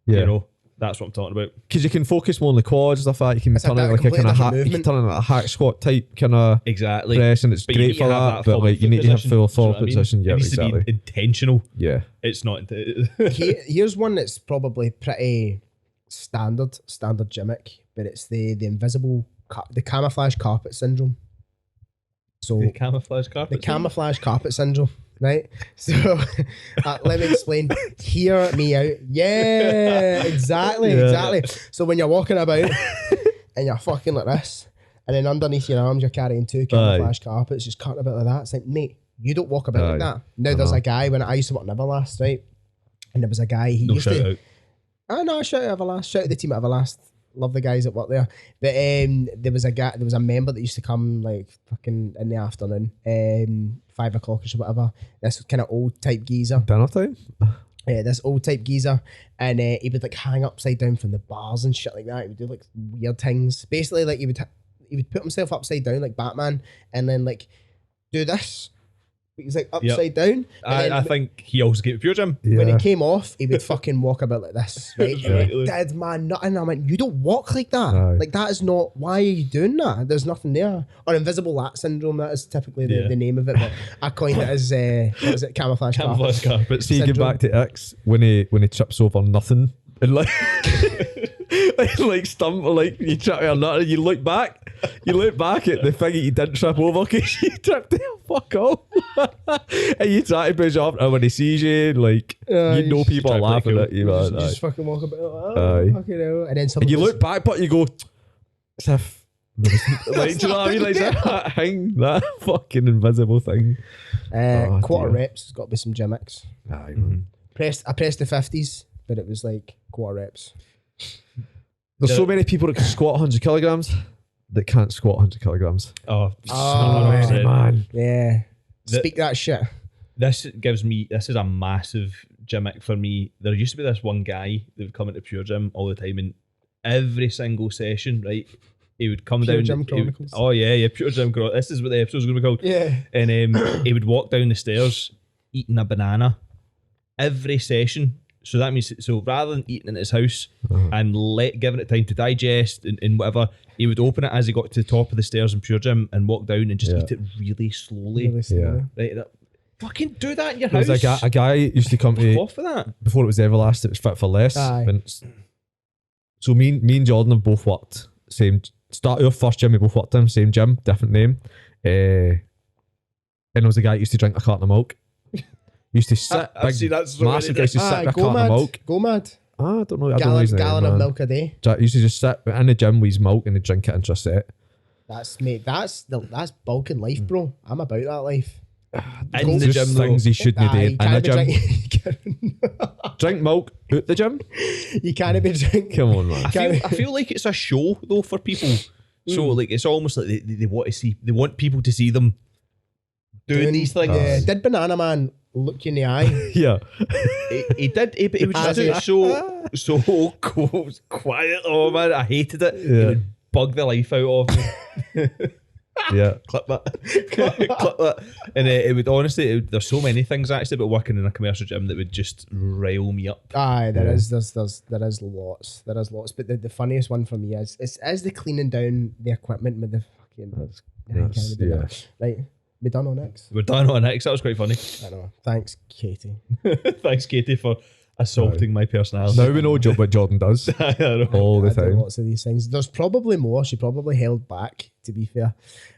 Speaker 1: Yeah.
Speaker 3: You know, that's what I'm talking about.
Speaker 1: Because you can focus more on the quads and stuff like that. You can turn it like a kind of hack. You can turn it like a hack squat type kind of press, and it's great for that. But like you need to have full forward position. Yeah,
Speaker 3: it needs
Speaker 1: exactly.
Speaker 3: to be intentional.
Speaker 1: Yeah,
Speaker 3: it's not.
Speaker 2: Here's one that's probably pretty standard gimmick, but it's the invisible the camouflage carpet syndrome. So
Speaker 3: the camouflage carpet.
Speaker 2: The camouflage carpet syndrome, right? So let me explain. Hear me out. Yeah, exactly. So when you're walking about and you're fucking like this, and then underneath your arms you're carrying two camouflage carpets, just cutting a bit like that. It's like, mate, you don't walk about like that. Now there's a guy when I used to work in Everlast, right? And there was a guy he used to. No, shout out Everlast. Shout out the team at Everlast. Love the guys that work there. But there was a member that used to come like fucking in the afternoon, 5 o'clock or whatever. This kind of old type geezer.
Speaker 1: Dinner time?
Speaker 2: This old type geezer. And he would like hang upside down from the bars and shit like that. He would do like weird things. Basically, like he would put himself upside down like Batman and then like do this. He's like upside down.
Speaker 3: I think he also came to Pure Gym.
Speaker 1: Yeah.
Speaker 2: When he came off, he would fucking walk about like this, right? And he did man nothing. I went, you don't walk like that.
Speaker 1: Aye.
Speaker 2: Like that is not. Why are you doing that? There's nothing there. Or invisible lat syndrome. That is typically the name of it. But I coined it as what is it? Camouflage
Speaker 3: carpet.
Speaker 1: See, you get back to Icks when he trips over nothing and like like stump, like you trip over nothing. You look back at the thing that you didn't trip over because you tripped the fuck off. And you try to push off, and when he sees you, like you know people are laughing at you, man.
Speaker 2: You just fucking walk about like, fucking hell. And then
Speaker 1: and you look back, but you go, as if like, do you know what I mean? Like that thing, that fucking invisible thing.
Speaker 2: Quarter reps has got to be some gimmicks.
Speaker 1: Aye,
Speaker 2: I pressed the 50s, but it was like quarter reps.
Speaker 1: There's so many people that can squat 100 kilograms that can't squat 100 kilograms.
Speaker 2: Oh,
Speaker 1: man.
Speaker 2: Yeah. Speak that shit.
Speaker 3: This is a massive gimmick for me. There used to be this one guy that would come into Pure Gym all the time, and every single session, right, he would come
Speaker 2: Pure
Speaker 3: down.
Speaker 2: Gym Chronicles.
Speaker 3: Pure Gym Chronicles. This is what the episode's going to be called.
Speaker 2: Yeah.
Speaker 3: And he would walk down the stairs eating a banana every session. So that means, rather than eating in his house and giving it time to digest and whatever, he would open it as he got to the top of the stairs in Pure Gym and walk down and just eat it really slowly. Right, fucking do that in your house.
Speaker 1: There's a guy used to come to
Speaker 3: off of that
Speaker 1: before it was Everlast. It was Fit for Less.
Speaker 2: Aye.
Speaker 1: So me and Jordan have both worked same. Start our first gym, we both worked in same gym, different name. and there was a guy who used to drink a carton of milk. He used to sit,
Speaker 3: I've seen that so
Speaker 1: massive guy used to sit with a
Speaker 2: go
Speaker 1: carton of milk.
Speaker 2: Go mad.
Speaker 1: I don't know. I don't know his name,
Speaker 2: Gallon of
Speaker 1: man.
Speaker 2: milk a day.
Speaker 1: He used to just sit in the gym with his milk and he'd drink it into a set.
Speaker 2: That's bulking life, bro. I'm about that life.
Speaker 3: In the
Speaker 1: Just
Speaker 3: gym,
Speaker 1: things he shouldn't do in a gym. Drink milk out the gym?
Speaker 2: You can't be drinking.
Speaker 1: Come on, man.
Speaker 3: I feel like it's a show though for people. So like it's almost like they want to see, they want people to see them doing these things.
Speaker 2: Yeah. Did Banana Man look you in the eye?
Speaker 1: Yeah.
Speaker 3: He did, but he would just do it so quiet. Oh man, I hated it. It
Speaker 1: Yeah.
Speaker 3: would bug the life out of me.
Speaker 1: Yeah.
Speaker 3: Clip that. Clip that. And it would honestly, there's so many things actually about working in a commercial gym that would just rile me up.
Speaker 2: Aye, there is lots. There is lots. But the funniest one for me is the cleaning down the equipment with the fucking.
Speaker 1: yeah.
Speaker 2: Right, we done on Icks.
Speaker 3: We're done on Icks. That was quite funny.
Speaker 2: I know. Thanks, Katie.
Speaker 3: Thanks, Katie, for assaulting my personality.
Speaker 1: Now we know what Jordan does
Speaker 3: I know.
Speaker 1: all the
Speaker 2: I do
Speaker 1: time.
Speaker 2: lots of these things. There's probably more. She probably held back, to be fair.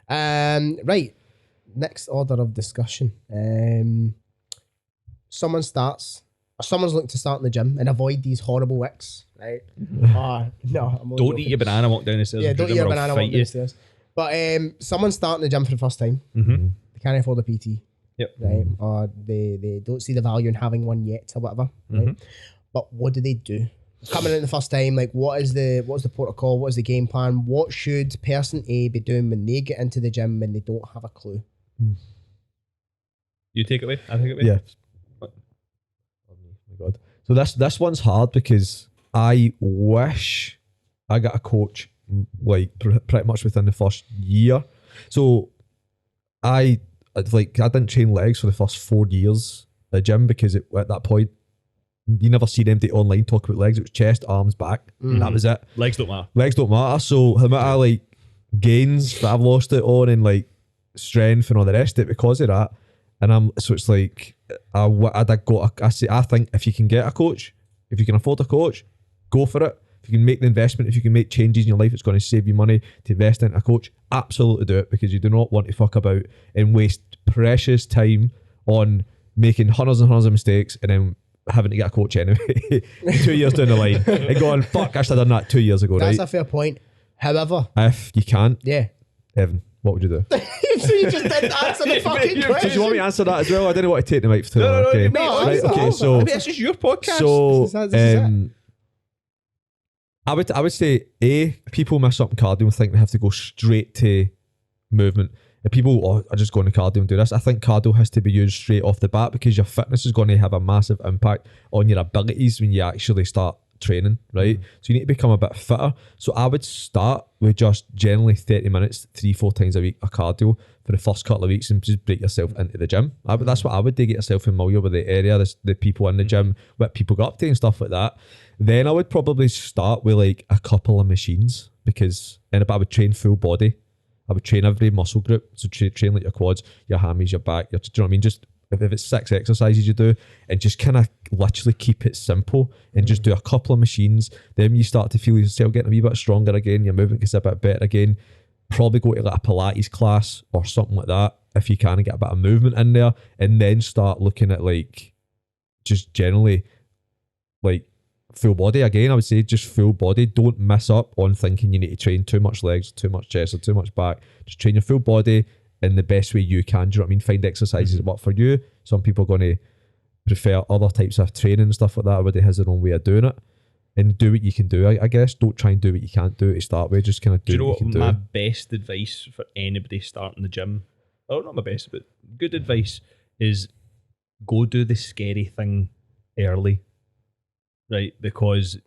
Speaker 2: Right. Next order of discussion. Someone's looking to start in the gym and avoid these horrible wicks. Right. No. I'm only
Speaker 3: Don't
Speaker 2: joking.
Speaker 3: eat your banana walk down the stairs.
Speaker 2: Yeah,
Speaker 3: and
Speaker 2: don't
Speaker 3: do
Speaker 2: eat
Speaker 3: them
Speaker 2: a
Speaker 3: or I'll
Speaker 2: banana
Speaker 3: fight
Speaker 2: walk
Speaker 3: you.
Speaker 2: downstairs. But someone's starting the gym for the first time.
Speaker 3: Mm-hmm.
Speaker 2: They can't afford a PT.
Speaker 3: Yep.
Speaker 2: Right. Or they don't see the value in having one yet or whatever.
Speaker 3: Mm-hmm.
Speaker 2: Right. But what do they do? Coming in the first time, like what's the protocol? What is the game plan? What should person A be doing when they get into the gym when they don't have a clue?
Speaker 3: You take it away. I take it away.
Speaker 1: Yeah. Oh my God. So this one's hard because I wish I got a coach like pretty much within the first year. So I didn't train legs for the first 4 years at the gym because at that point you never see them online talk about legs. It was chest, arms, back. That was it.
Speaker 3: Legs don't matter.
Speaker 1: Legs don't matter. So the amount of like gains that I've lost it on and like strength and all the rest of it because of that. And it's like I think if you can get a coach, if you can afford a coach, go for it. If you can make the investment, if you can make changes in your life, it's going to save you money to invest into a coach. Absolutely do it because you do not want to fuck about and waste precious time on making hundreds and hundreds of mistakes and then having to get a coach anyway 2 years down the line and going, fuck, I should have done that 2 years ago,
Speaker 2: That's
Speaker 1: right?
Speaker 2: a fair point. However,
Speaker 1: If you can't,
Speaker 2: yeah.
Speaker 1: Evan, what would you do?
Speaker 2: So you just didn't answer the fucking question.
Speaker 1: Did you want me to answer that as well? I didn't want to take the mic for too long.
Speaker 3: No,
Speaker 1: Okay.
Speaker 3: mate,
Speaker 1: Right, okay, so
Speaker 3: I mean, it's just your podcast.
Speaker 1: So,
Speaker 2: This is it.
Speaker 1: I would say people miss up in cardio and think they have to go straight to movement. If people are just going to cardio and do this, I think cardio has to be used straight off the bat because your fitness is going to have a massive impact on your abilities when you actually start training, right? So you need to become a bit fitter. So I would start with just generally 30 minutes, 3-4 times a week of cardio for the first couple of weeks and just break yourself into the gym. That's what I would do, get yourself familiar with the area, the people in the gym, what people got up to and stuff like that. Then I would probably start with like a couple of machines but I would train full body. I would train every muscle group. So train like your quads, your hammies, your back, do you know what I mean? Just if it's 6 exercises you do and just kind of literally keep it simple and just do a couple of machines. Then you start to feel yourself getting a wee bit stronger again. Your movement gets a bit better again. Probably go to like a Pilates class or something like that if you can and get a bit of movement in there and then start looking at like just generally like full body again. I would say just full body. Don't mess up on thinking you need to train too much legs, too much chest or too much back. Just train your full body in the best way you can. Do you know what I mean? Find exercises that work for you. Some people are going to prefer other types of training and stuff like that. Everybody has their own way of doing it. And do what you can do, I guess. Don't try and do what you can't do to start with. Just kind of do
Speaker 3: you know
Speaker 1: what you
Speaker 3: what
Speaker 1: can
Speaker 3: my
Speaker 1: do.
Speaker 3: best advice for anybody starting the gym, or not my best, but good advice is go do the scary thing early, right? Because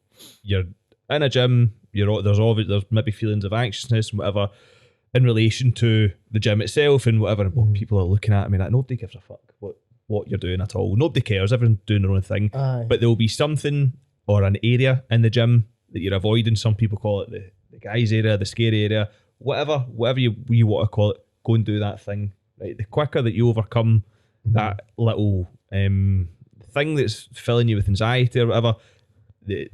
Speaker 3: you're in a gym, there's maybe feelings of anxiousness and whatever in relation to the gym itself and whatever, and what people are looking at. I mean, like, nobody gives a fuck what you're doing at all. Nobody cares. Everyone's doing their own thing.
Speaker 2: Aye.
Speaker 3: But there will be something or an area in the gym that you're avoiding. Some people call it the guys area, the scary area, whatever you want to call it. Go and do that thing. Right, the quicker that you overcome that little thing that's filling you with anxiety or whatever, the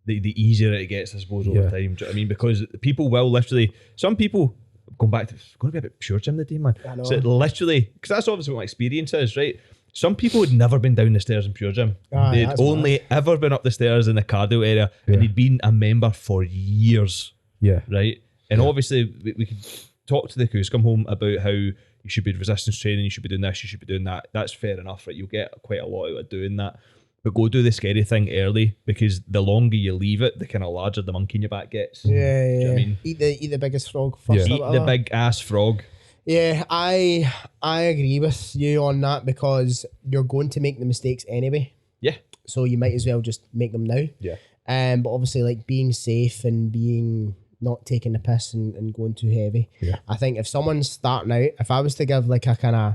Speaker 3: easier it gets, I suppose, over time. Do you know what I mean? Because people will literally, some people going back to, it's going to be about pure gym today, man.
Speaker 2: I know.
Speaker 3: So it literally, because that's obviously what my experience is, right? Some people had never been down the stairs in pure gym. They'd
Speaker 2: that's
Speaker 3: only ever been up the stairs in the cardio area, and they'd been a member for years.
Speaker 1: Yeah.
Speaker 3: Right. And obviously we could talk to the crews, come home about how you should be resistance training, you should be doing this, you should be doing that. That's fair enough, right? You'll get quite a lot out of doing that. But go do the scary thing early, because the longer you leave it, the kind of larger the monkey in your back gets.
Speaker 2: Yeah,
Speaker 3: Do you know what I mean?
Speaker 2: Eat the biggest frog first.
Speaker 3: Eat the big ass frog.
Speaker 2: Yeah, I agree with you on that, because you're going to make the mistakes anyway.
Speaker 3: Yeah.
Speaker 2: So you might as well just make them now.
Speaker 3: Yeah.
Speaker 2: But obviously, like, being safe and being not taking the piss and going too heavy.
Speaker 1: Yeah.
Speaker 2: I think if someone's starting out, if I was to give like a kind of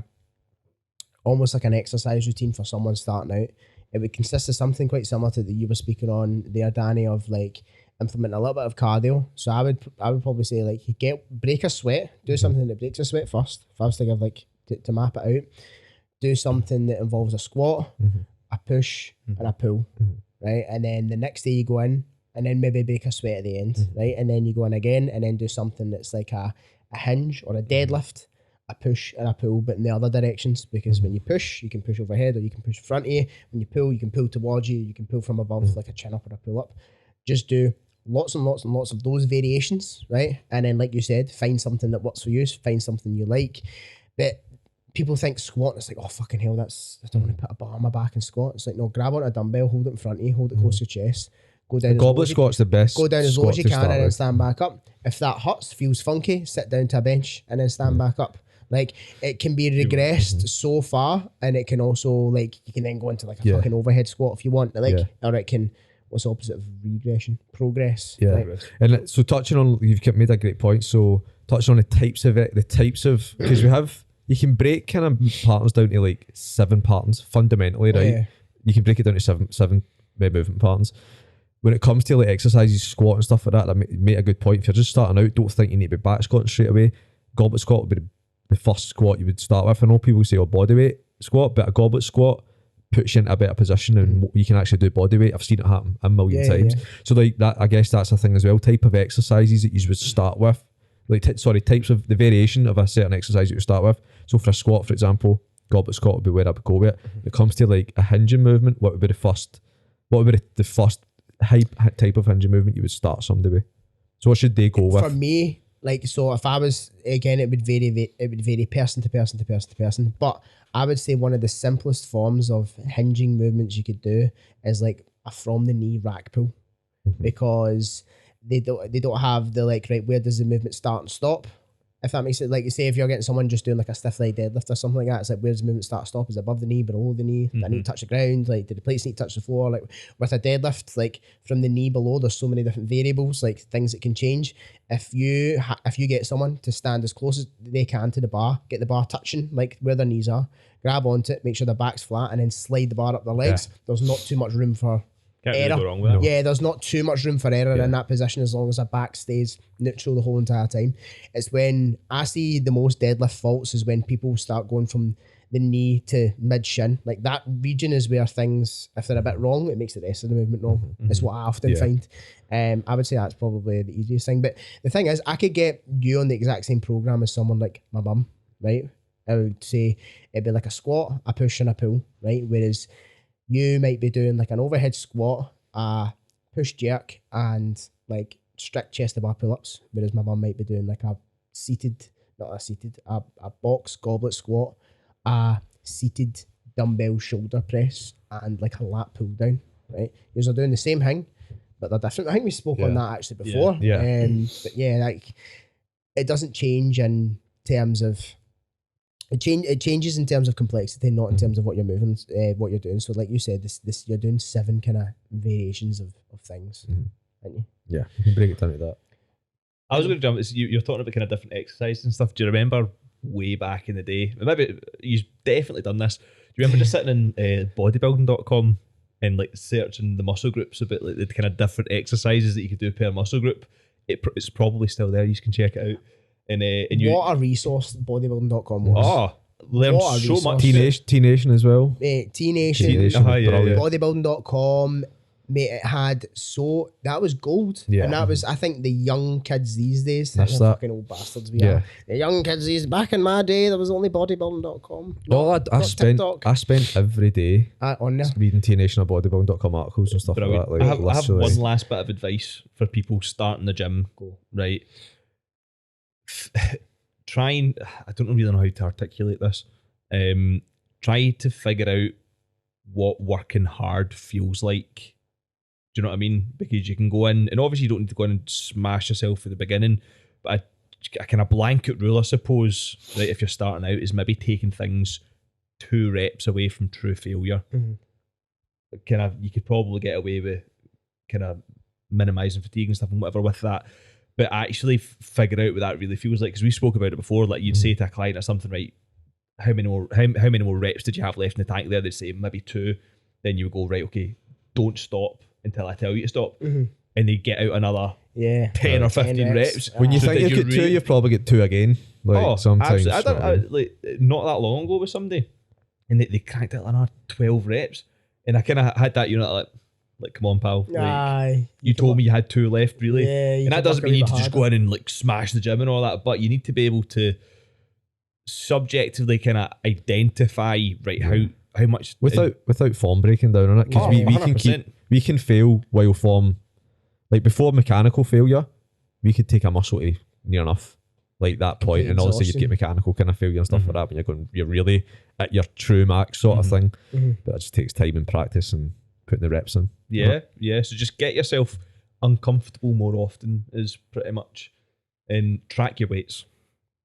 Speaker 2: almost like an exercise routine for someone starting out, it would consist of something quite similar to that you were speaking on there, Danny, of like implementing a little bit of cardio. So I would probably say, like, break a sweat, do something that breaks a sweat first. If I was to give like to map it out, do something that involves a squat, a push, and a pull, right? And then the next day you go in, and then maybe break a sweat at the end, right? And then you go in again, and then do something that's like a hinge or a deadlift, a push and a pull, but in the other directions, because when you push, you can push overhead or you can push in front of you. When you pull towards you, you can pull from above, like a chin up or a pull up. Just do lots and lots and lots of those variations, right? And then, like you said, find something that works for you, find something you like. But people think squat, it's like, oh, fucking hell, I don't want to put a bar on my back and squat. It's like, no, grab on a dumbbell, hold it in front of you, hold it close to your chest, go down.
Speaker 1: Goblet squat's the best.
Speaker 2: Go down as low as you can and then
Speaker 1: with.
Speaker 2: stand back up. If that hurts, feels funky, sit down to a bench and then stand back up. Like, it can be regressed so far, and it can also, like, you can then go into like a fucking overhead squat if you want. Like, or it can, what's the opposite of regression? Progress.
Speaker 1: Yeah.
Speaker 2: Right?
Speaker 1: And so touching on, you've made a great point. So touching on the types of because we have, you can break kind of patterns down to like 7 patterns fundamentally, right?
Speaker 2: Yeah.
Speaker 1: You can break it down to seven movement patterns. When it comes to like exercises, squat and stuff like that make a good point. If you're just starting out, don't think you need to be back squatting straight away. Goblet squat would be the first squat you would start with. I know people say, body weight squat, but a goblet squat puts you into a better position and you can actually do body weight. I've seen it happen a million times.
Speaker 2: Yeah.
Speaker 1: So like that, I guess that's a thing as well. Type of exercises that you would start with. Like, types of the variation of a certain exercise you would start with. So for a squat, for example, goblet squat would be where I would go with it. When it comes to like a hinging movement, what would be the first type of hinging movement you would start somebody with? So what should they go with?
Speaker 2: For me, like, so if I was, again, it would vary person to person to person to person. But I would say one of the simplest forms of hinging movements you could do is like a from the knee rack pull, because they don't have the, like, right, where does the movement start and stop? If that makes it, like, you say if you're getting someone just doing like a stiff leg deadlift or something like that, it's like, where's the movement start stop? Is it above the knee, below the knee? Do I need to touch the ground? Like, do the plates need to touch the floor? Like, with a deadlift, like, from the knee below, there's so many different variables, like things that can change. If you get someone to stand as close as they can to the bar, get the bar touching like where their knees are, grab onto it, make sure their back's flat, and then slide the bar up their legs. There's not too much room for
Speaker 3: Can't
Speaker 2: error.
Speaker 3: really go wrong with that.
Speaker 2: Yeah, there's not too much room for error in that position as long as our back stays neutral the whole entire time. It's when I see the most deadlift faults is when people start going from the knee to mid shin. Like, that region is where things, if they're a bit wrong, it makes the rest of the movement wrong. It's what I often find. I would say that's probably the easiest thing. But the thing is, I could get you on the exact same program as someone like my mum, right? I would say it'd be like a squat, a push, and a pull, right? Whereas you might be doing like an overhead squat, a push jerk, and like strict chest to bar pull-ups. Whereas my mum might be doing like a box goblet squat, a seated dumbbell shoulder press, and like a lat pull down, right? You're doing the same thing, but they're different. I think we spoke on that actually before.
Speaker 1: Yeah.
Speaker 2: But yeah, like, it doesn't change in terms of, it changes in terms of complexity, not in terms of what you're moving, what you're doing. So like you said, this you're doing 7 kind of variations of things, aren't you?
Speaker 1: Yeah, you can break it down to that.
Speaker 3: I was going to jump. You're talking about kind of different exercises and stuff. Do you remember way back in the day? Maybe you've definitely done this. Do you remember just sitting in bodybuilding.com and like searching the muscle groups about like the kind of different exercises that you could do per muscle group? It's probably still there. You can check it out. And you,
Speaker 2: what a resource bodybuilding.com was.
Speaker 3: Learned
Speaker 2: What a
Speaker 3: so
Speaker 2: resource.
Speaker 3: much.
Speaker 1: T-Nation as well.
Speaker 2: T-Nation,
Speaker 1: T-Nation,
Speaker 3: yeah.
Speaker 2: bodybuilding.com, mate, it had that was gold.
Speaker 1: Yeah.
Speaker 2: And that was, I think, the young kids these days.
Speaker 1: That's
Speaker 2: the
Speaker 1: that.
Speaker 2: fucking old bastards we
Speaker 1: Yeah.
Speaker 2: are. The young kids these, back in my day, there was only bodybuilding.com.
Speaker 1: I spent every day
Speaker 2: On there.
Speaker 1: reading TNation or bodybuilding.com articles and stuff
Speaker 3: Brilliant.
Speaker 1: like that. Like,
Speaker 3: I have
Speaker 1: literally.
Speaker 3: one last bit of advice for people starting the gym. Right. I don't really know how to articulate this. Try to figure out what working hard feels like. Do you know what I mean? Because you can go in, and obviously you don't need to go in and smash yourself at the beginning, but a kind of blanket rule, I suppose, right, if you're starting out, is maybe taking things 2 reps away from true failure. You could probably get away with kind of minimizing fatigue and stuff and whatever with that, but actually figure out what that really feels like. Because we spoke about it before, like you'd say to a client or something, right, how many more reps did you have left in the tank there? They'd say maybe 2. Then you would go, right, okay, don't stop until I tell you to stop. And they get out another 10 or 15 reps.
Speaker 1: When you think you've got 2, you've probably got 2 again. Like sometimes.
Speaker 3: Absolutely. I like not that long ago with somebody, and they cranked out another 12 reps, and I kind of had that unit like come on, pal. Like, you told me you had 2 left, really.
Speaker 2: Yeah,
Speaker 3: and that doesn't mean you need to just go in and like smash the gym and all that, but you need to be able to subjectively kind of identify how much
Speaker 1: without form breaking down on it, because we can fail while form, like before mechanical failure, we could take a muscle to near enough like that point, and obviously you get mechanical kind of failure and stuff like that when you're really at your true max sort of thing. But it just takes time and practice and putting the reps in.
Speaker 3: So just get yourself uncomfortable more often is pretty much, and track your weights.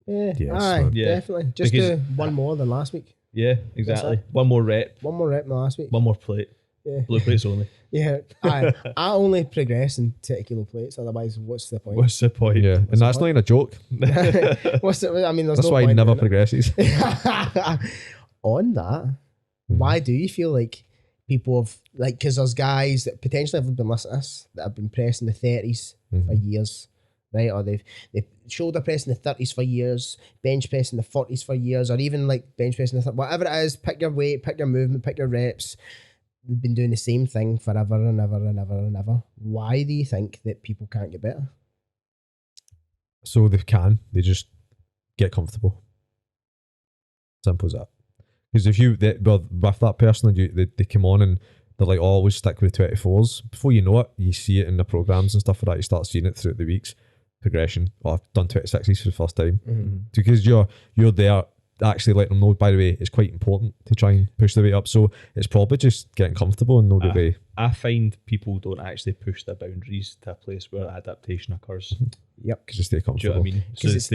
Speaker 2: Definitely. Just do one more than last week.
Speaker 3: Yeah, exactly. One more rep.
Speaker 2: One more rep than last week.
Speaker 3: One more plate.
Speaker 2: Yeah.
Speaker 3: Blue plates only.
Speaker 2: Yeah. I only progress in 10 kilo plates. Otherwise, what's the point?
Speaker 3: What's the point?
Speaker 1: Yeah, and that's not even a joke.
Speaker 2: What's the, I mean, there's
Speaker 1: that's
Speaker 2: no
Speaker 1: why
Speaker 2: point
Speaker 1: he never
Speaker 2: in it.
Speaker 1: progresses.
Speaker 2: On that, why do you feel like people have, like, because there's guys that potentially haven't been listening to us that have been pressing the 30s for years, right? Or they've shoulder pressing the 30s for years, bench pressing the 40s for years, or even like bench pressing the whatever it is. Pick your weight, pick your movement, pick your reps. They've been doing the same thing forever and ever and ever and ever. Why do you think that people can't get better?
Speaker 1: So they just get comfortable. Simple as that. Because if with that person, they come on and they're like, oh, always stick with 24s. Before you know it, you see it in the programs and stuff like that. You start seeing it throughout the weeks. Progression. Oh, I've done 26s for the first time. Because you're there actually letting them know, by the way, it's quite important to try and push the weight up. So it's probably just getting comfortable and know the way.
Speaker 3: I find people don't actually push their boundaries to a place where adaptation occurs.
Speaker 2: Yep.
Speaker 1: Because you stay comfortable.
Speaker 3: Do you know what I mean?
Speaker 2: Because it's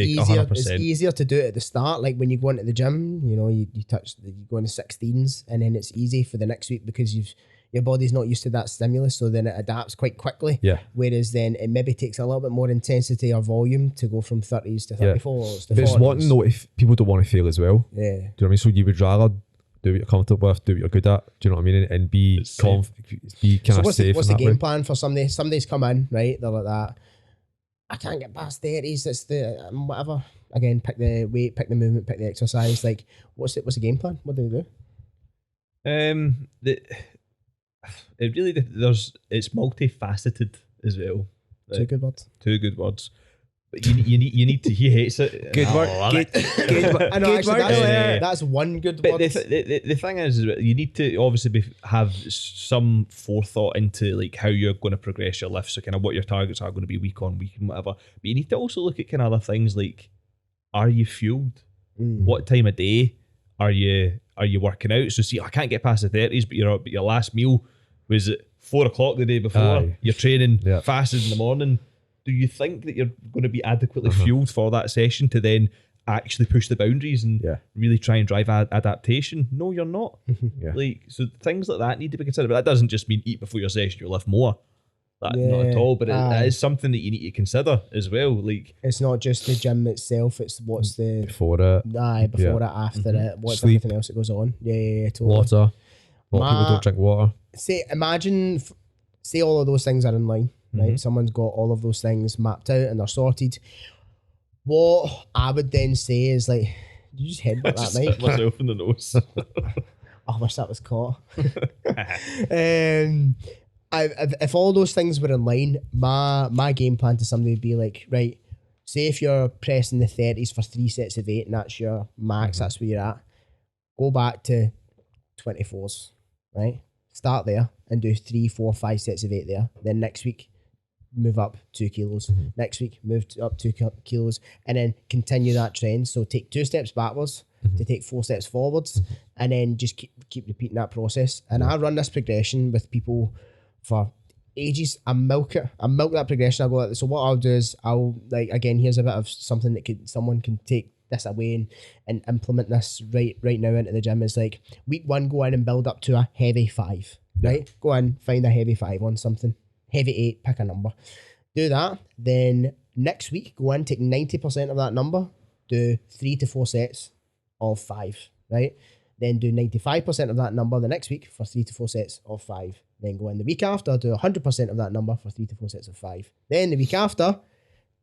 Speaker 2: easier to do it at the start. Like when you go into the gym, you know, you go into 16s, and then it's easy for the next week because your body's not used to that stimulus, so then it adapts quite quickly.
Speaker 1: Yeah.
Speaker 2: Whereas then it maybe takes a little bit more intensity or volume to go from 30s to 34s to 40s.
Speaker 1: But it's wanting though, if people don't want to fail as well.
Speaker 2: Yeah.
Speaker 1: Do you know what I mean? So you would rather do what you're comfortable with, do what you're good at. Do you know what I mean? And be kind of safe.
Speaker 2: What's the game plan for somebody? Somebody's come in, right? They're like that. I can't get past 30s. It's the whatever. Again, pick the weight, pick the movement, pick the exercise. Like, what's the game plan? What do they do?
Speaker 3: It's multifaceted as well.
Speaker 2: Two good words.
Speaker 3: Two good words. But you need to. He hates it.
Speaker 1: Good work. Good work.
Speaker 2: I know.
Speaker 1: Good
Speaker 2: Actually,
Speaker 1: work.
Speaker 2: that's one good
Speaker 3: But
Speaker 2: word.
Speaker 3: the thing is you need to obviously have some forethought into like how you're going to progress your lifts, so kind of what your targets are going to be week on week and whatever. But you need to also look at kind of other things like, are you fueled? What time of day are you working out? So see, I can't get past the 30s, but your last meal was at 4 o'clock the day before.
Speaker 1: Aye.
Speaker 3: You're training fasted in the morning. Do you think that you're going to be adequately fueled for that session to then actually push the boundaries and really try and drive adaptation? No, you're not. Like, so things like that need to be considered. But that doesn't just mean eat before your session, you'll lift more. Not at all. But it is something that you need to consider as well. Like,
Speaker 2: it's not just the gym itself. It's what's the
Speaker 1: before it.
Speaker 2: Before it, after it. What's
Speaker 1: Sleep.
Speaker 2: everything else that goes on? Yeah, totally.
Speaker 1: Water. A lot of people don't drink water.
Speaker 2: Say all of those things are in line, right? Someone's got all of those things mapped out and they're sorted. What I would then say is like, you just headbutt that mic.
Speaker 3: Myself in the nose.
Speaker 2: I wish that was caught. if all those things were in line, my game plan to somebody would be like, right, say if you're pressing the 30s for 3 sets of 8 and that's your max, that's where you're at, go back to 24s, right? Start there and do 3, 4, 5 sets of 8 there. Then next week, move up 2 kilos. Next week, move up 2 kilos, and then continue that trend. So take 2 steps backwards to take 4 steps forwards, and then just keep repeating that process. And I run this progression with people for ages. I milk that progression. I go like, so what I'll do is I'll like, again, here's a bit of something that someone can take this away and implement this right now into the gym. Is like week 1, go in and build up to a heavy 5, right? Go in, find a heavy 5 on something, heavy 8, pick a number, do that. Then next week, go in, take 90% of that number, do 3 to 4 sets of 5, right? Then do 95% of that number the next week for 3 to 4 sets of 5. Then go in the week after, do 100% of that number for 3 to 4 sets of 5. Then the week after,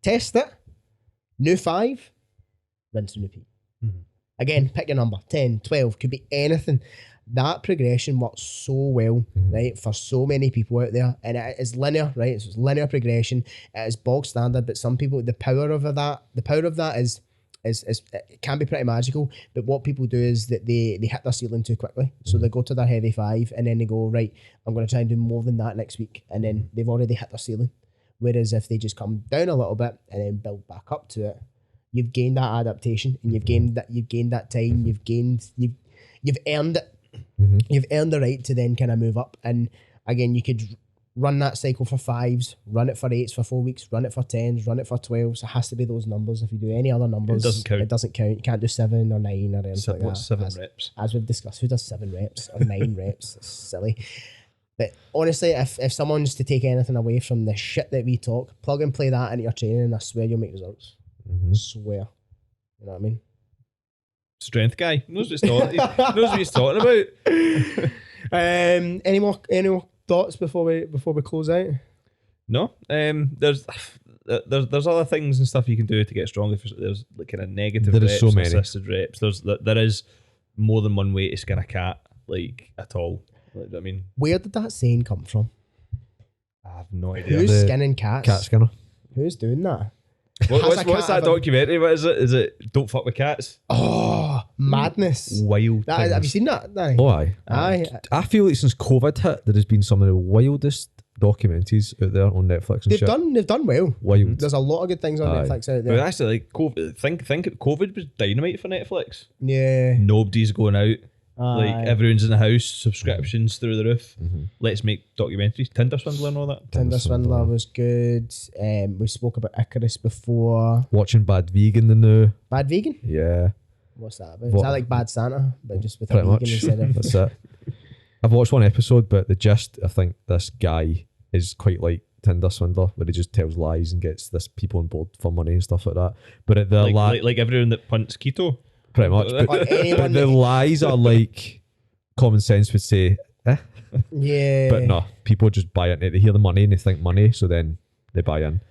Speaker 2: test it, new 5, rinse and repeat. Again, pick your number, 10, 12, could be anything. That progression works so well, right, for so many people out there. And it is linear, right? It's linear progression. It is bog standard, but some people, the power of that is it can be pretty magical. But what people do is that they hit their ceiling too quickly. So they go to their heavy 5 and then they go, right, I'm going to try and do more than that next week. And then they've already hit their ceiling. Whereas if they just come down a little bit and then build back up to it, you've gained that adaptation and you've gained that time, you've earned it. You've earned the right to then kind of move up. And again, you could run that cycle for 5s, run it for 8s for 4 weeks, run it for 10s, run it for 12s. It has to be those numbers. If you do any other numbers, it doesn't count. You can't do 7 or 9 or anything like
Speaker 3: what's
Speaker 2: that.
Speaker 3: 7 reps?
Speaker 2: As we've discussed, who does 7 reps or 9 reps? It's silly. But honestly, if someone's to take anything away from the shit that we talk, plug and play that into your training and I swear you'll make results. Swear. You know what I mean?
Speaker 3: Strength guy knows what he's talking about.
Speaker 2: Any more thoughts before we close out?
Speaker 3: No. There's other things and stuff you can do to get stronger. There's like kind of negative
Speaker 1: there
Speaker 3: reps,
Speaker 1: is so many
Speaker 3: assisted reps. There is more than one way to skin a cat, like at all. Like, I mean,
Speaker 2: where did that saying come from?
Speaker 3: I have no idea.
Speaker 2: Who's skinning cats?
Speaker 1: Cat skinner.
Speaker 2: Who's doing that?
Speaker 3: What's that documentary? What is it? Is it Don't Fuck with Cats?
Speaker 2: Oh, madness!
Speaker 3: Wild.
Speaker 2: Have you seen that? Danny?
Speaker 1: Oh, aye. I feel like since COVID hit, there has been some of the wildest documentaries out there on Netflix and
Speaker 2: They've done well.
Speaker 1: Wild.
Speaker 2: There's a lot of good things on Netflix out there.
Speaker 3: But actually, like COVID, think COVID was dynamite for Netflix.
Speaker 2: Yeah.
Speaker 3: Nobody's going out. Like everyone's in the house, subscriptions through the roof. Let's make documentaries. Tinder Swindler and all that.
Speaker 2: Tinder Swindler was good. We spoke about Icarus before.
Speaker 1: Watching Bad Vegan the new.
Speaker 2: Bad Vegan?
Speaker 1: Yeah.
Speaker 2: What's that about? Is that like Bad Santa, but just with a
Speaker 1: Pretty
Speaker 2: vegan
Speaker 1: much.
Speaker 2: instead of...
Speaker 1: That's it. I've watched one episode, but the gist, I think this guy is quite like Tinder Swindler, where he just tells lies and gets this people on board for money and stuff like that. But at the
Speaker 3: like everyone that punts keto.
Speaker 1: Pretty much. But the lies are like common sense would say,
Speaker 2: Yeah.
Speaker 1: But no, people just buy it. They hear the money and they think money, so then they buy in.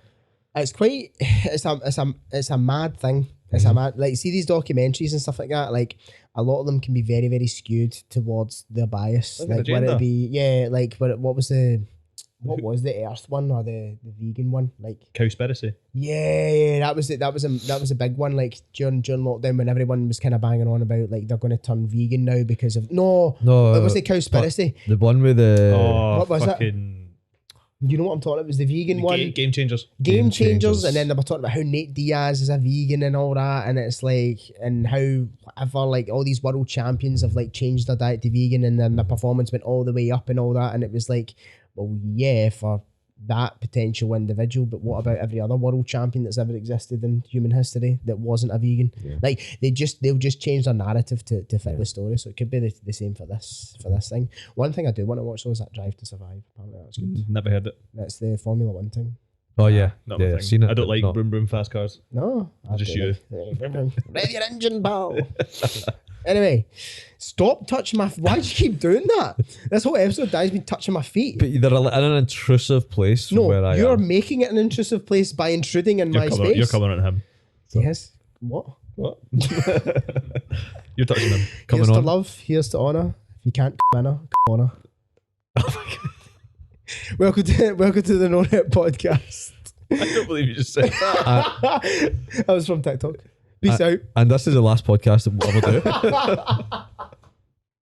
Speaker 2: It's quite, it's a mad thing. It's a mad, like, see these documentaries and stuff like that, like, a lot of them can be very, very skewed towards their bias. Like, whether it be, yeah, like, what was the Earth one or the vegan one? Like
Speaker 3: Cowspiracy.
Speaker 2: Yeah, that was it. That was a big one. Like during lockdown when everyone was kind of banging on about like they're going to turn vegan now because of no, it was the Cowspiracy.
Speaker 1: The one with the
Speaker 2: what was it? You know what I'm talking about? It was the vegan one.
Speaker 3: Game Changers.
Speaker 2: Game Changers. And then they were talking about how Nate Diaz is a vegan and all that. And it's like, and how whatever, like all these world champions have like changed their diet to vegan and then their performance went all the way up and all that. And it was like, well, yeah, for that potential individual, but what about every other world champion that's ever existed in human history that wasn't a vegan? Yeah. Like they'll just change their narrative to fit the story. So it could be the same for this thing. One thing I do want to watch though is that Drive to Survive. Apparently that's good.
Speaker 3: Never heard it.
Speaker 2: That's the Formula One thing.
Speaker 1: Oh yeah,
Speaker 3: not my thing. Seen it. I don't like broom broom fast cars.
Speaker 2: No,
Speaker 3: just you.
Speaker 2: Rev your engine, pal. Anyway, stop touching my... Why do you keep doing that? This whole episode, Danny's been touching my feet.
Speaker 1: But they're in an intrusive place from where I am.
Speaker 2: You're making it an intrusive place by intruding in my space.
Speaker 3: You're coming on him.
Speaker 2: So. Yes. What?
Speaker 3: You're touching him.
Speaker 2: Here's to love, here's to honour. If you can't honor, honor.
Speaker 1: Oh my God.
Speaker 2: Welcome to the No Net Podcast.
Speaker 3: I don't believe you just said that.
Speaker 2: That was from TikTok. Peace out.
Speaker 1: And this is the last podcast that we'll ever do.